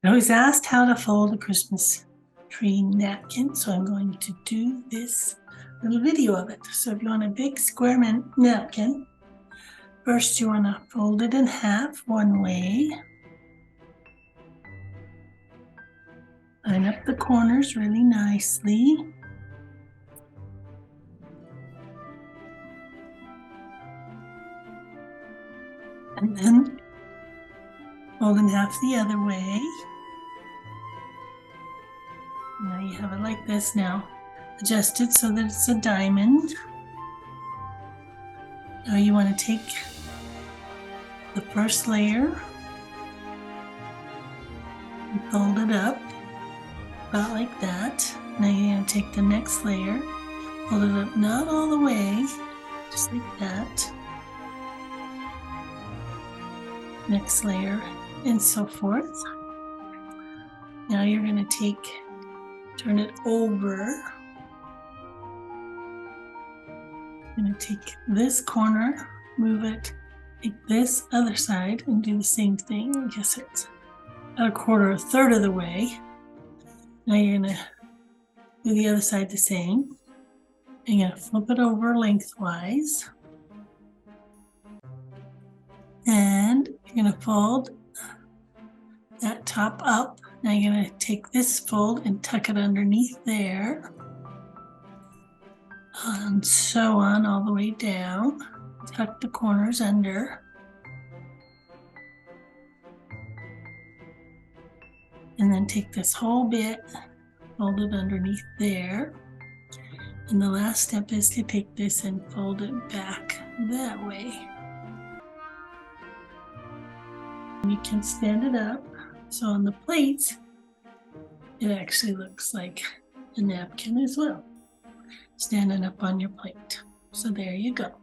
I was asked how to fold a Christmas tree napkin, so I'm going to do this little video of it. So if you want a big square napkin, first you want to fold it in half one way. Line up the corners really nicely. And then fold in half the other way. Now you have it like this now. Adjust it so that it's a diamond. Now you want to take the first layer and fold it up about like that. Now you're going to take the next layer, fold it up not all the way, just like that. Next layer, and so forth. Now you're going to turn it over. I'm going to take this corner, move it, take this other side, and do the same thing. I guess it's a third of the way. Now you're going to do the other side the same. I'm going to flip it over lengthwise. And you're going to fold that top up. Now you're going to take this fold and tuck it underneath there. And so on all the way down. Tuck the corners under. And then take this whole bit, fold it underneath there. And the last step is to take this and fold it back that way. You can stand it up. So on the plate, it actually looks like a napkin as well, standing up on your plate. So there you go.